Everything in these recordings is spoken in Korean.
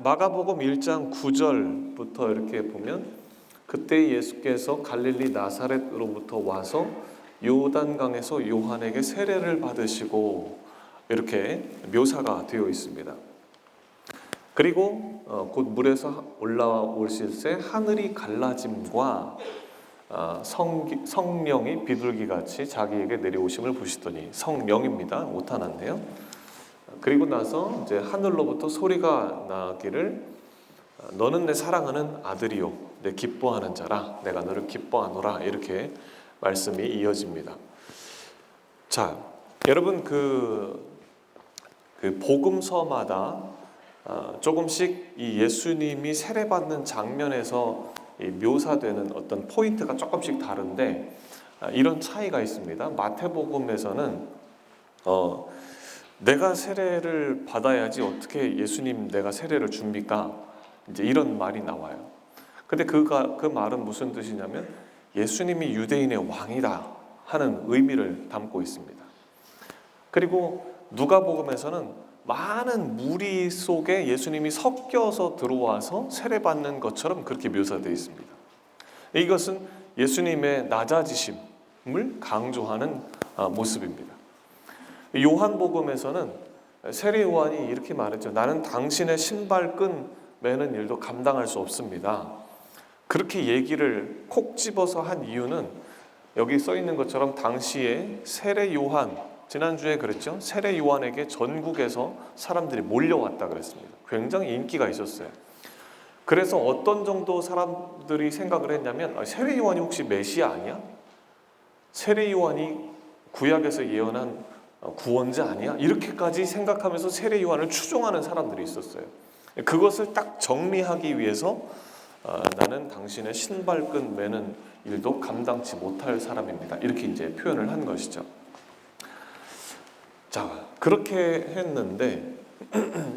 마가복음 1장 9절부터 이렇게 보면 그때 예수께서 갈릴리 나사렛으로부터 와서 요단강에서 요한에게 세례를 받으시고 이렇게 묘사가 되어 있습니다. 그리고 곧 물에서 올라오실새 하늘이 갈라짐과 성령이 비둘기같이 자기에게 내려오심을 보시더니, 성령입니다. 오타났네요. 그리고 나서 이제 하늘로부터 소리가 나기를 너는 내 사랑하는 아들이요 내 기뻐하는 자라 내가 너를 기뻐하노라, 이렇게 말씀이 이어집니다. 자, 여러분 그 복음서마다 조금씩 이 예수님이 세례받는 장면에서 묘사되는 어떤 포인트가 조금씩 다른데 이런 차이가 있습니다. 마태복음에서는 내가 세례를 받아야지 어떻게 예수님 내가 세례를 줍니까? 이제 이런 말이 나와요. 근데 그 말은 무슨 뜻이냐면 예수님이 유대인의 왕이다 하는 의미를 담고 있습니다. 그리고 누가복음에서는 많은 무리 속에 예수님이 섞여서 들어와서 세례받는 것처럼 그렇게 묘사되어 있습니다. 이것은 예수님의 낮아지심을 강조하는 모습입니다. 요한복음에서는 세례 요한이 이렇게 말했죠. 나는 당신의 신발끈 매는 일도 감당할 수 없습니다. 그렇게 얘기를 콕 집어서 한 이유는 여기 써 있는 것처럼 당시에 세례 요한, 지난주에 그랬죠. 세례 요한에게 전국에서 사람들이 몰려왔다 그랬습니다. 굉장히 인기가 있었어요. 그래서 어떤 정도 사람들이 생각을 했냐면 세례 요한이 혹시 메시아 아니야? 세례 요한이 구약에서 예언한 구원자 아니야? 이렇게까지 생각하면서 세례 요한을 추종하는 사람들이 있었어요. 그것을 딱 정리하기 위해서 나는 당신의 신발끈 매는 일도 감당치 못할 사람입니다. 이렇게 이제 표현을 한 것이죠. 자, 그렇게 했는데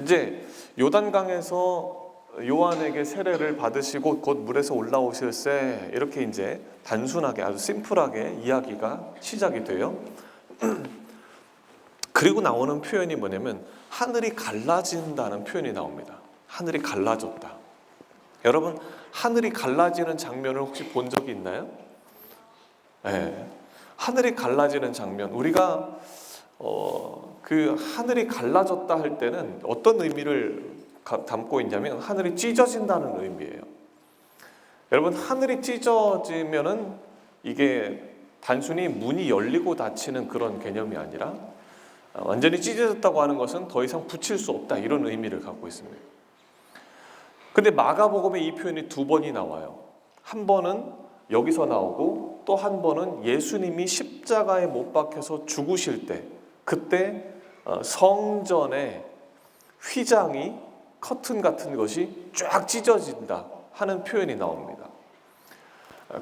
이제 요단강에서 요한에게 세례를 받으시고 곧 물에서 올라오실새 이렇게 이제 단순하게 아주 심플하게 이야기가 시작이 돼요. 그리고 나오는 표현이 뭐냐면 하늘이 갈라진다는 표현이 나옵니다. 하늘이 갈라졌다. 여러분, 하늘이 갈라지는 장면을 혹시 본 적이 있나요? 네. 하늘이 갈라지는 장면, 우리가 그 하늘이 갈라졌다 할 때는 어떤 의미를 담고 있냐면 하늘이 찢어진다는 의미예요. 여러분, 하늘이 찢어지면은 이게 단순히 문이 열리고 닫히는 그런 개념이 아니라 완전히 찢어졌다고 하는 것은 더 이상 붙일 수 없다, 이런 의미를 갖고 있습니다. 근데 마가복음에 이 표현이 두 번이 나와요. 한 번은 여기서 나오고 또 한 번은 예수님이 십자가에 못 박혀서 죽으실 때, 그때 성전의 휘장이 커튼 같은 것이 쫙 찢어진다 하는 표현이 나옵니다.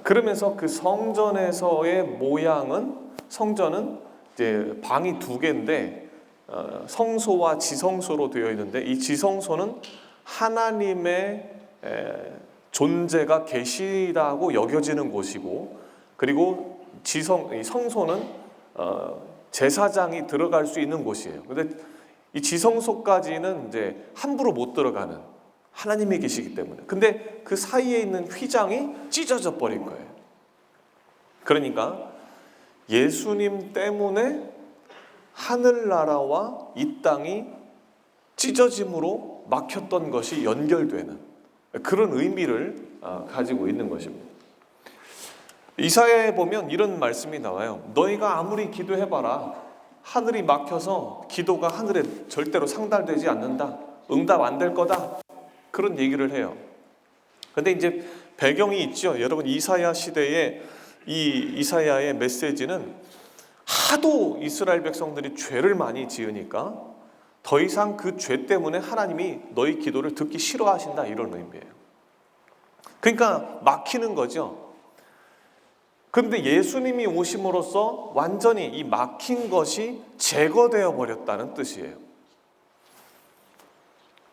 그러면서 그 성전에서의 모양은, 성전은 이제 방이 두 개인데 성소와 지성소로 되어 있는데 이 지성소는 하나님의 존재가 계시다고 여겨지는 곳이고, 그리고 이 성소는 제사장이 들어갈 수 있는 곳이에요. 근데 이 지성소까지는 이제 함부로 못 들어가는, 하나님이 계시기 때문에. 근데 그 사이에 있는 휘장이 찢어져 버린 거예요. 그러니까 예수님 때문에 하늘나라와 이 땅이 찢어짐으로 막혔던 것이 연결되는 그런 의미를 가지고 있는 것입니다. 이사야에 보면 이런 말씀이 나와요. 너희가 아무리 기도해봐라 하늘이 막혀서 기도가 하늘에 절대로 상달되지 않는다. 응답 안 될 거다. 그런 얘기를 해요. 근데 이제 배경이 있죠. 여러분, 이사야 시대에 이 이사야의 메시지는 하도 이스라엘 백성들이 죄를 많이 지으니까 더 이상 그 죄 때문에 하나님이 너희 기도를 듣기 싫어하신다, 이런 의미예요. 그러니까 막히는 거죠. 그런데 예수님이 오심으로써 완전히 이 막힌 것이 제거되어 버렸다는 뜻이에요.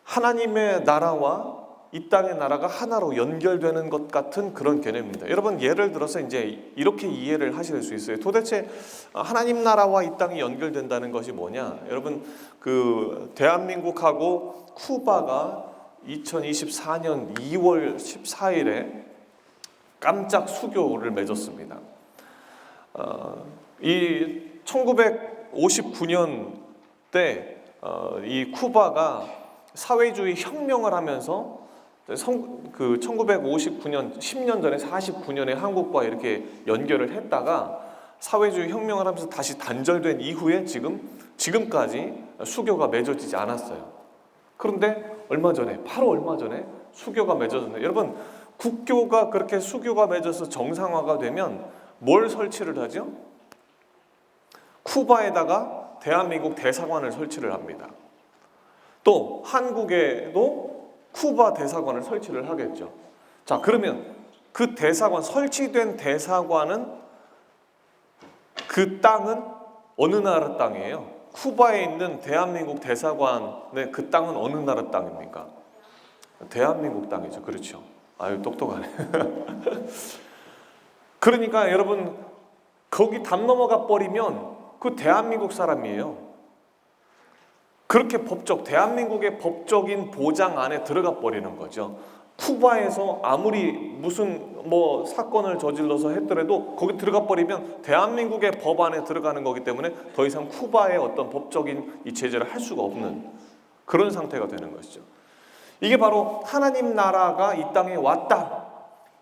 하나님의 나라와 이 땅의 나라가 하나로 연결되는 것 같은 그런 개념입니다. 여러분, 예를 들어서 이제 이렇게 이해를 하실 수 있어요. 도대체 하나님 나라와 이 땅이 연결된다는 것이 뭐냐? 여러분, 그 대한민국하고 쿠바가 2024년 2월 14일에 깜짝 수교를 맺었습니다. 이 1959년 때 이 쿠바가 사회주의 혁명을 하면서 그 1959년 10년 전에 49년에 한국과 이렇게 연결을 했다가 사회주의 혁명을 하면서 다시 단절된 이후에 지금까지 수교가 맺어지지 않았어요. 그런데 바로 얼마 전에 수교가 맺어졌네요. 여러분, 국교가 그렇게 수교가 맺어서 정상화가 되면 뭘 설치를 하죠? 쿠바에다가 대한민국 대사관을 설치를 합니다. 또 한국에도 쿠바 대사관을 설치를 하겠죠. 자, 그러면 그 대사관, 설치된 대사관은, 그 땅은 어느 나라 땅이에요? 쿠바에 있는 대한민국 대사관의 그 땅은 어느 나라 땅입니까? 대한민국 땅이죠. 그렇죠. 아유, 똑똑하네. 그러니까 여러분, 거기 담 넘어가 버리면 그 대한민국 사람이에요. 그렇게 대한민국의 법적인 보장 안에 들어가 버리는 거죠. 쿠바에서 아무리 무슨 사건을 저질러서 했더라도 거기 들어가 버리면 대한민국의 법 안에 들어가는 거기 때문에 더 이상 쿠바의 어떤 법적인 이 제재를 할 수가 없는 그런 상태가 되는 것이죠. 이게 바로 하나님 나라가 이 땅에 왔다,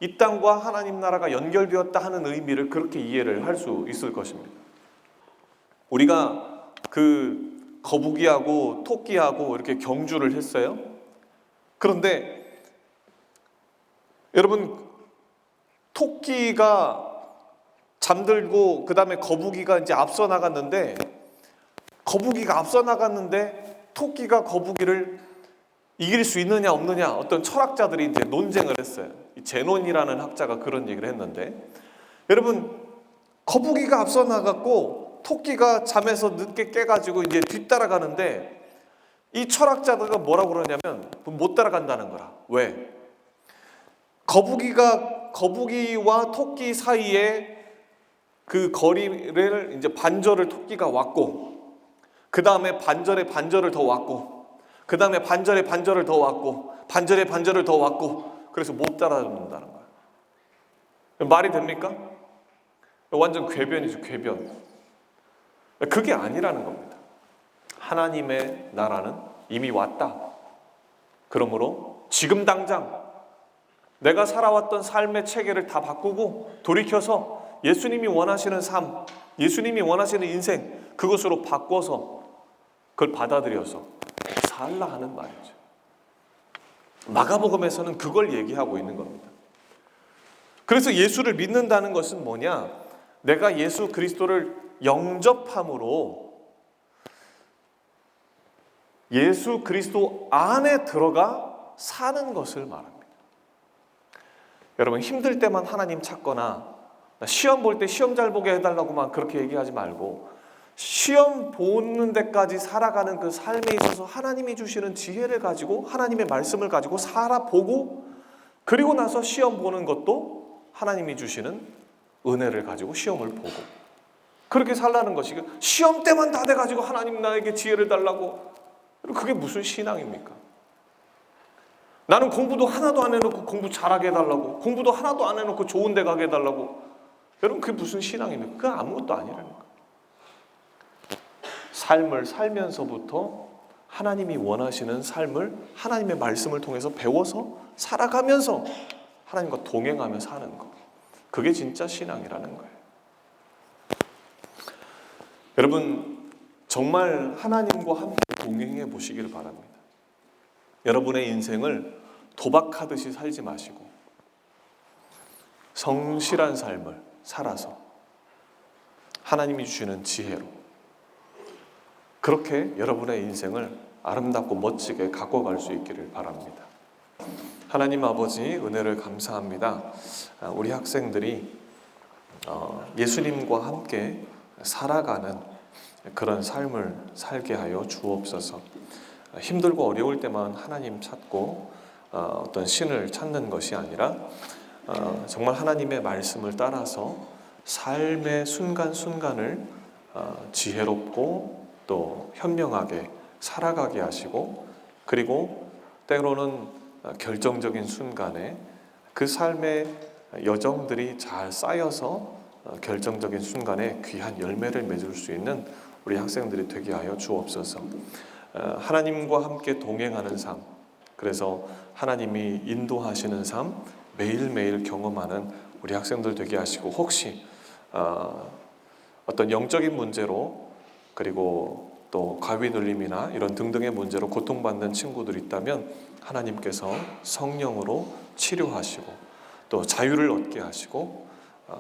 이 땅과 하나님 나라가 연결되었다 하는 의미를 그렇게 이해를 할 수 있을 것입니다. 우리가 그 거북이하고 토끼하고 이렇게 경주를 했어요. 그런데 여러분, 토끼가 잠들고 그 다음에 거북이가 이제 앞서 나갔는데, 토끼가 거북이를 이길 수 있느냐 없느냐 어떤 철학자들이 이제 논쟁을 했어요. 제논이라는 학자가 그런 얘기를 했는데, 여러분, 거북이가 앞서 나갔고 토끼가 잠에서 늦게 깨가지고 이제 뒤따라가는데, 이 철학자들은 뭐라고 그러냐면 못 따라간다는 거라. 왜? 거북이와 토끼 사이에 그 거리를 이제 반절을 토끼가 왔고, 그 다음에 반절을 더 왔고, 그 다음에 반절을 더 왔고, 반절을 더 왔고, 그래서 못 따라잡는다는 거예요. 말이 됩니까? 완전 궤변이죠, 궤변. 그게 아니라는 겁니다. 하나님의 나라는 이미 왔다. 그러므로 지금 당장 내가 살아왔던 삶의 체계를 다 바꾸고 돌이켜서 예수님이 원하시는 삶, 예수님이 원하시는 인생, 그것으로 바꿔서 그걸 받아들여서 살라 하는 말이죠. 마가복음에서는 그걸 얘기하고 있는 겁니다. 그래서 예수를 믿는다는 것은 뭐냐? 내가 예수 그리스도를 영접함으로 예수 그리스도 안에 들어가 사는 것을 말합니다. 여러분, 힘들 때만 하나님 찾거나 시험 볼 때 시험 잘 보게 해달라고만 그렇게 얘기하지 말고, 시험 보는 데까지 살아가는 그 삶에 있어서 하나님이 주시는 지혜를 가지고, 하나님의 말씀을 가지고 살아보고, 그리고 나서 시험 보는 것도 하나님이 주시는 은혜를 가지고 시험을 보고, 그렇게 살라는 것이, 시험 때만 다 돼가지고 하나님 나에게 지혜를 달라고, 그게 무슨 신앙입니까? 나는 공부도 하나도 안 해놓고 공부 잘하게 해달라고, 공부도 하나도 안 해놓고 좋은 데 가게 해달라고, 여러분, 그게 무슨 신앙입니까? 그게 아무것도 아니라니까. 삶을 살면서부터 하나님이 원하시는 삶을 하나님의 말씀을 통해서 배워서 살아가면서 하나님과 동행하며 사는 것, 그게 진짜 신앙이라는 거예요. 여러분, 정말 하나님과 함께 동행해 보시기를 바랍니다. 여러분의 인생을 도박하듯이 살지 마시고 성실한 삶을 살아서 하나님이 주시는 지혜로 그렇게 여러분의 인생을 아름답고 멋지게 갖고 갈 수 있기를 바랍니다. 하나님 아버지, 은혜를 감사합니다. 우리 학생들이 예수님과 함께 살아가는 그런 삶을 살게 하여 주옵소서. 힘들고 어려울 때만 하나님 찾고 어떤 신을 찾는 것이 아니라 정말 하나님의 말씀을 따라서 삶의 순간순간을 지혜롭고 또 현명하게 살아가게 하시고, 그리고 때로는 결정적인 순간에 그 삶의 여정들이 잘 쌓여서 결정적인 순간에 귀한 열매를 맺을 수 있는 우리 학생들이 되게 하여 주옵소서. 하나님과 함께 동행하는 삶, 그래서 하나님이 인도하시는 삶 매일매일 경험하는 우리 학생들 되게 하시고, 혹시 어떤 영적인 문제로, 그리고 또 가위 눌림이나 이런 등등의 문제로 고통받는 친구들이 있다면 하나님께서 성령으로 치료하시고 또 자유를 얻게 하시고,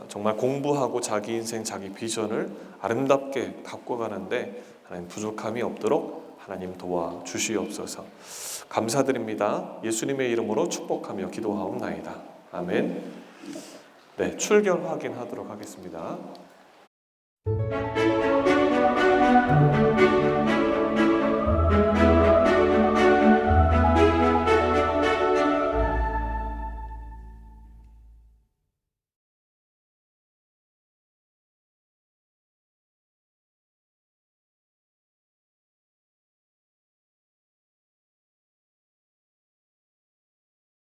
정말 공부하고 자기 인생 자기 비전을 아름답게 바꿔가는데 하나님 부족함이 없도록 하나님 도와주시옵소서. 감사드립니다. 예수님의 이름으로 축복하며 기도하옵나이다. 아멘. 네, 출결 확인하도록 하겠습니다.